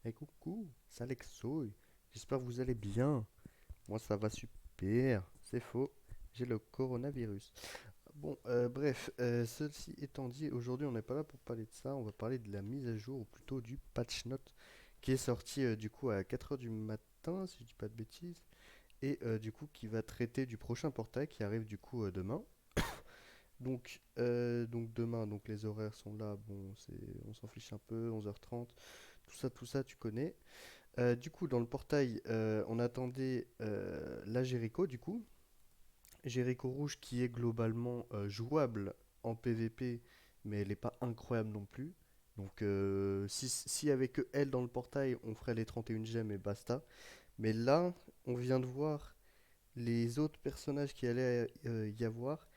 Et coucou, c'est Alexo. J'espère que vous allez bien. Moi, ça va super. C'est faux. J'ai le coronavirus. Bon, bref, ceci étant dit, aujourd'hui, on n'est pas là pour parler de ça. On va parler de la mise à jour, ou plutôt du patch note, qui est sorti du coup à 4 heures du matin, si je dis pas de bêtises, et du coup qui va traiter du prochain portail qui arrive du coup demain. Donc demain, donc les horaires sont là. Bon, on s'en fiche un peu. 11h30, tout ça, tu connais. Du coup, dans le portail, on attendait la Jericho, du coup. Jericho rouge qui est globalement jouable en PvP, mais elle n'est pas incroyable non plus. Donc, si avec que elle dans le portail, on ferait les 31 gemmes et basta. Mais là, on vient de voir les autres personnages qui allaient y avoir,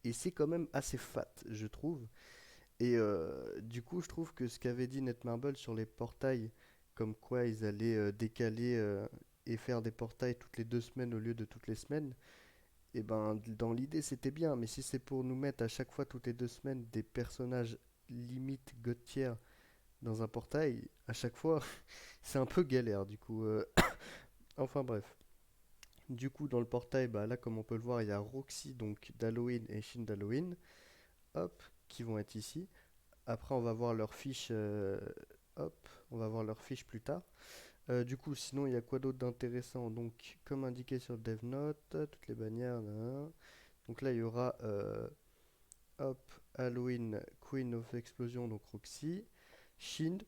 et c'est quand même assez fat, je trouve. Et du coup, je trouve que ce qu'avait dit Netmarble sur les portails, comme quoi ils allaient décaler et faire des portails toutes les 2 semaines au lieu de toutes les semaines, et ben dans l'idée c'était bien, mais si c'est pour nous mettre à chaque fois toutes les 2 semaines des personnages limite god tier dans un portail, à chaque fois, c'est un peu galère du coup. Enfin bref. Du coup, dans le portail, bah, là comme on peut le voir, il y a Roxy donc d'Halloween et Shin d'Halloween, hop, qui vont être ici. Après, on va voir leurs fiches. Hop, on va voir leurs fiches plus tard. Du coup, sinon, il y a quoi d'autre d'intéressant? Donc, comme indiqué sur le dev note, toutes les bannières. Nan, nan. Donc là, il y aura hop, Halloween, Queen of Explosion, donc Roxy, Shind,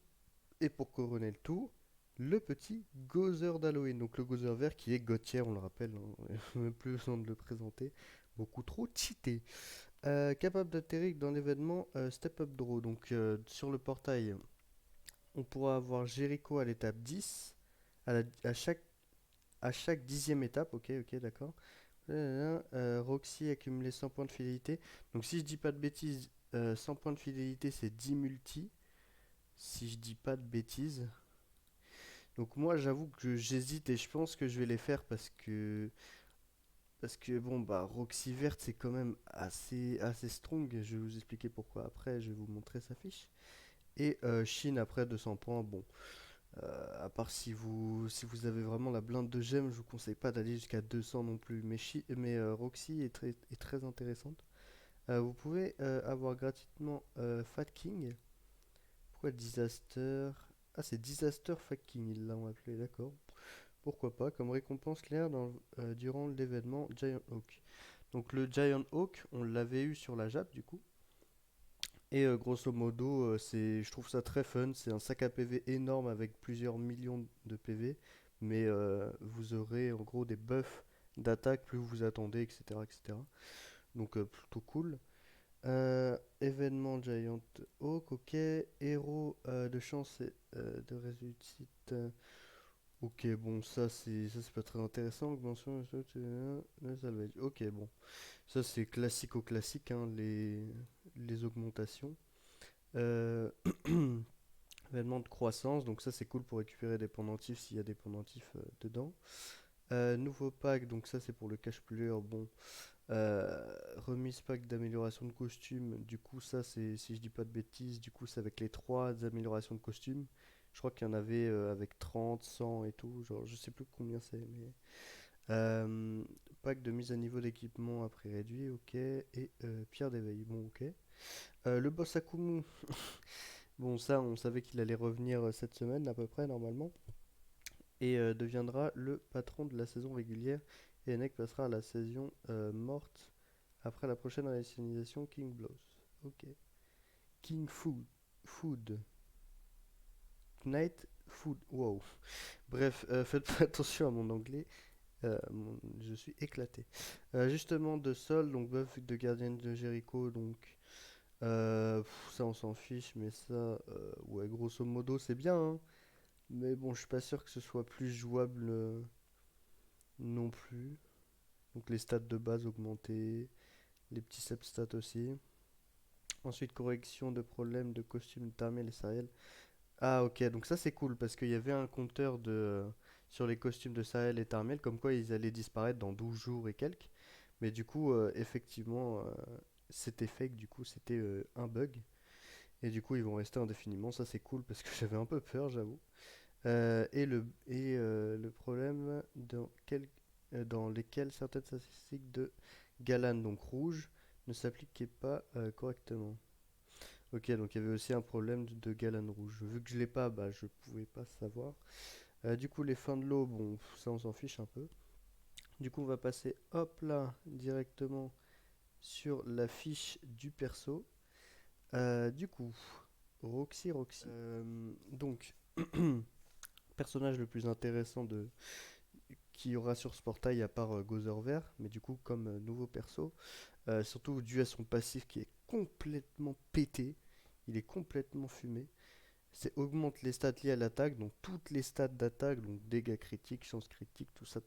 et pour couronner le tout, le petit Gozer d'Halloween. Donc le Gozer vert qui est Gauthier, on le rappelle, hein, même plus besoin de le présenter. Beaucoup trop cheaté. Capable d'atterrir dans l'événement Step Up Draw. Donc sur le portail, on pourra avoir Jericho à l'étape 10, à chaque 10e étape, ok, d'accord. Roxy accumulé 100 points de fidélité. Donc si je dis pas de bêtises, 100 points de fidélité c'est 10 multi. Si je dis pas de bêtises. Donc moi j'avoue que j'hésite et je pense que je vais les faire parce que bon bah Roxy verte c'est quand même assez strong. Je vais vous expliquer pourquoi après, je vais vous montrer sa fiche. Et Shin après 200 points, bon. À part si vous avez vraiment la blinde de gemmes, je vous conseille pas d'aller jusqu'à 200 non plus. Mais Roxy est très intéressante. Vous pouvez avoir gratuitement Fat King. Pourquoi Disaster? Ah, c'est Disaster Fat King, ils l'ont appelé, d'accord. Pourquoi pas, comme récompense claire durant l'événement Giant Hawk. Donc le Giant Hawk, on l'avait eu sur la Jap du coup. Et grosso modo, je trouve ça très fun. C'est un sac à PV énorme avec plusieurs millions de PV. Mais vous aurez en gros des buffs d'attaque plus vous attendez, etc. etc. Donc plutôt cool. Événement Giant Hawk, ok. Héros de chance et de réussite. Ok, bon, ça c'est pas très intéressant. Augmentation, le salvage. Ok, bon. Ça c'est classique au classique, hein, les augmentations. Euh, Événement de croissance, donc ça c'est cool pour récupérer des pendentifs s'il y a des pendentifs dedans. Nouveau pack, donc ça c'est pour le cache player. Bon, remise pack d'amélioration de costume, du coup ça c'est, si je dis pas de bêtises, du coup c'est avec les trois améliorations de costume. Je crois qu'il y en avait avec 30, 100 et tout, genre je sais plus combien c'est, mais... Euh, pack de mise à niveau d'équipement à prix réduit, ok. Et pierre d'éveil, bon ok. Le boss Akumu, bon ça on savait qu'il allait revenir cette semaine à peu près normalement. Et deviendra le patron de la saison régulière. Et Enek passera à la saison morte après la prochaine réinitialisation King Blows. Ok. King Food. Food. Knight Food. Wow. Bref, faites attention à mon anglais. Je suis éclaté. Justement, de Sol, donc buff de gardien de Jericho, donc ça on s'en fiche, mais ça, ouais, grosso modo, c'est bien, hein. Mais bon, je suis pas sûr que ce soit plus jouable non plus. Donc les stats de base augmentées, les petits substats aussi. Ensuite, correction de problèmes de costumes d'armée les Sahel. Ah ok, donc ça c'est cool parce qu'il y avait un compteur sur les costumes de Sahel et Tarmel, comme quoi ils allaient disparaître dans 12 jours et quelques. Mais du coup, effectivement, c'était fake, du coup c'était un bug. Et du coup ils vont rester indéfiniment, ça c'est cool parce que j'avais un peu peur, j'avoue. Le problème dans lesquels certaines statistiques de Galan, donc rouge, ne s'appliquaient pas correctement. Ok, donc il y avait aussi un problème de Galan rouge. Vu que je l'ai pas, bah je pouvais pas savoir. Du coup, les fins de l'eau, bon, ça on s'en fiche un peu. Du coup, on va passer, hop là, directement sur la fiche du perso. Du coup, Roxy. Donc, personnage le plus intéressant qu'il y aura sur ce portail à part Gozer Vert, mais du coup, comme nouveau perso, surtout dû à son passif qui est complètement pété, il est complètement fumé. C'est augmente les stats liées à l'attaque, donc toutes les stats d'attaque, donc dégâts critiques, chance critique, tout ça,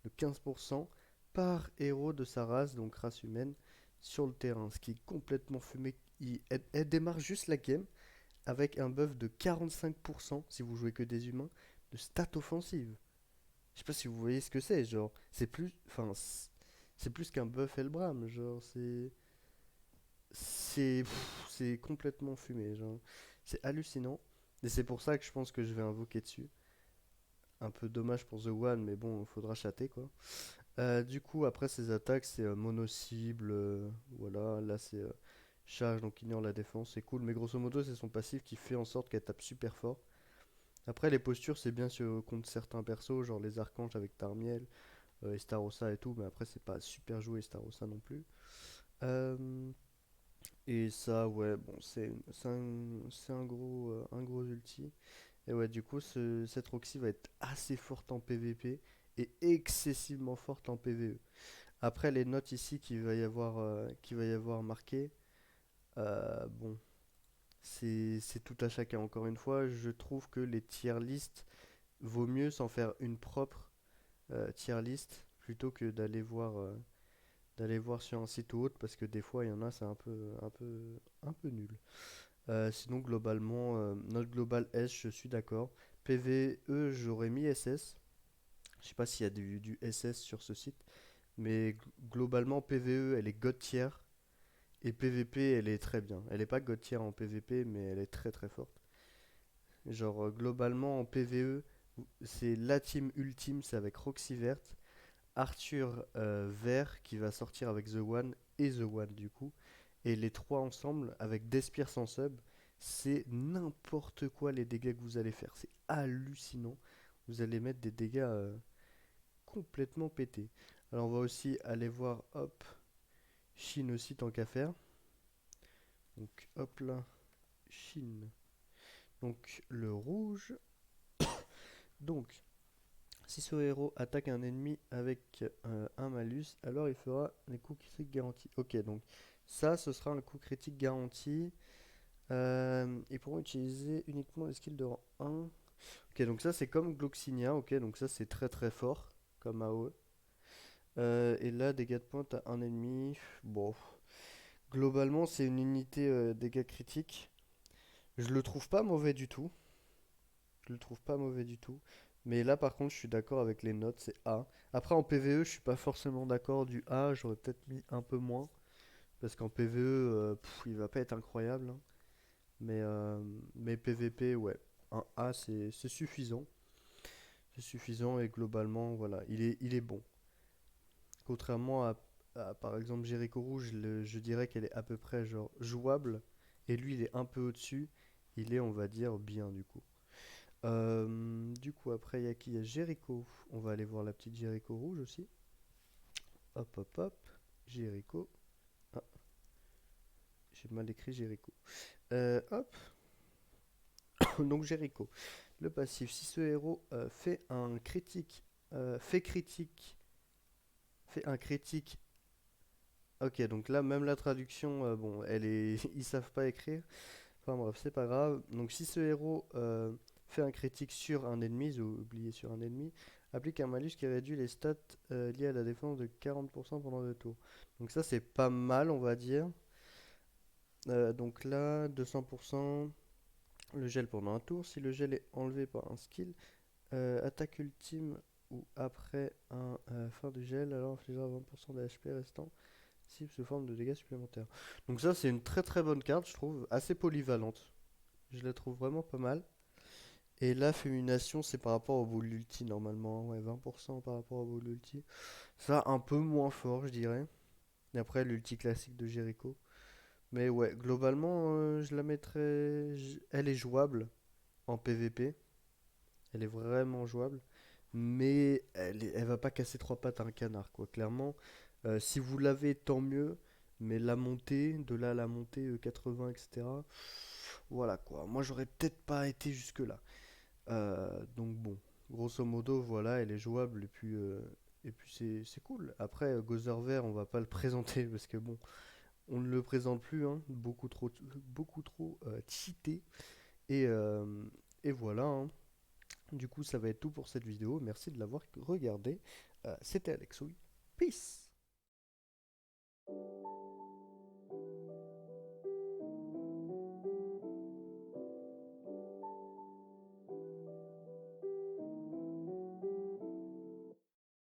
de 15% par héros de sa race, donc race humaine, sur le terrain. Ce qui est complètement fumé. Elle démarre juste la game avec un buff de 45% si vous jouez que des humains de stats offensives. Je sais pas si vous voyez ce que c'est, genre, c'est plus qu'un buff Elbram, genre, c'est complètement fumé, genre, c'est hallucinant. Et c'est pour ça que je pense que je vais invoquer dessus. Un peu dommage pour The One, mais bon, il faudra chatter quoi. Du coup, après ses attaques, c'est mono-cible, voilà, là c'est charge, donc ignore la défense, c'est cool, mais grosso modo, c'est son passif qui fait en sorte qu'elle tape super fort. Après, les postures, c'est bien contre certains persos, genre les archanges avec Tarmiel, Estarossa et tout, mais après, c'est pas super joué Estarossa non plus. Euh, et ça, ouais, bon, c'est un gros ulti. Et ouais, du coup, cette Roxy va être assez forte en PvP et excessivement forte en PvE. Après, les notes ici qu'il va y avoir marquées, bon, c'est tout à chacun. Encore une fois, je trouve que les tier list vaut mieux s'en faire une propre tier list plutôt que d'aller voir sur un site ou autre parce que des fois il y en a c'est un peu nul. Sinon globalement note globale S je suis d'accord. PVE j'aurais mis SS. Je sais pas s'il y a du SS sur ce site, mais globalement PVE elle est god tier et PVP elle est très bien. Elle est pas god tier en PVP mais elle est très très forte. Genre globalement en PVE c'est la team ultime, c'est avec Roxy verte, Arthur vert qui va sortir avec The One et The One du coup. Et les trois ensemble avec Despire sans sub, c'est n'importe quoi les dégâts que vous allez faire. C'est hallucinant. Vous allez mettre des dégâts complètement pétés. Alors on va aussi aller voir, hop, Chine aussi tant qu'à faire. Donc hop là, Chine. Donc le rouge. Donc si ce héros attaque un ennemi avec un malus, alors il fera les coups critiques garantis. Ok, donc ça, ce sera un coup critique garanti. Ils pourront utiliser uniquement les skills de rang 1. Ok, donc ça, c'est comme Gloxinia. Ok, donc ça, c'est très très fort comme AOE. Et là, dégâts de pointe à un ennemi. Bon, globalement, c'est une unité dégâts critiques. Je le trouve pas mauvais du tout. Je le trouve pas mauvais du tout. Mais là, par contre, je suis d'accord avec les notes, c'est A. Après, en PvE, je suis pas forcément d'accord du A. J'aurais peut-être mis un peu moins. Parce qu'en PvE, il va pas être incroyable, hein. Mais PvP, ouais. Un A, c'est suffisant. C'est suffisant et globalement, voilà, il est bon. Contrairement par exemple, Jericho Rouge, je dirais qu'elle est à peu près genre jouable. Et lui, il est un peu au-dessus. Il est, on va dire, bien du coup. Du coup, après, il y a qui? Il y a Jericho. On va aller voir la petite Jericho rouge aussi. Hop, hop, hop. Jericho. Ah, j'ai mal écrit Jericho. Hop. Donc, Jericho. Le passif. Si ce héros fait un critique. Fait critique. Fait un critique. Ok, donc là, même la traduction, bon, elle est. Ils savent pas écrire. Enfin bref, c'est pas grave. Donc si ce héros fait un critique sur un ennemi, ou oublié sur un ennemi, applique un malus qui réduit les stats liés à la défense de 40% pendant le tour. Donc ça c'est pas mal on va dire. Donc là, 200%, le gel pendant un tour. Si le gel est enlevé par un skill, attaque ultime ou après un fin du gel, alors infligera 20% de HP restant cible sous forme de dégâts supplémentaires. Donc ça c'est une très très bonne carte je trouve, assez polyvalente. Je la trouve vraiment pas mal. Et la féminisation, c'est par rapport au bowl ulti normalement. Ouais, 20% par rapport au bowl ulti. Ça, un peu moins fort, je dirais. Et après, l'ulti classique de Jericho. Mais ouais, globalement, je la mettrais. Elle est jouable en PvP. Elle est vraiment jouable. Mais elle va pas casser trois pattes à un canard, quoi. Clairement, si vous l'avez, tant mieux. Mais la montée, de là à la montée 80, etc. Voilà quoi. Moi, j'aurais peut-être pas été jusque-là. Donc bon, grosso modo, voilà, elle est jouable et puis c'est cool. Après, Gozer Vert, on va pas le présenter parce que bon, on ne le présente plus, hein, beaucoup trop cheaté. Et, euh, et voilà, hein. Du coup, ça va être tout pour cette vidéo. Merci de l'avoir regardé. C'était Alexouille. Peace!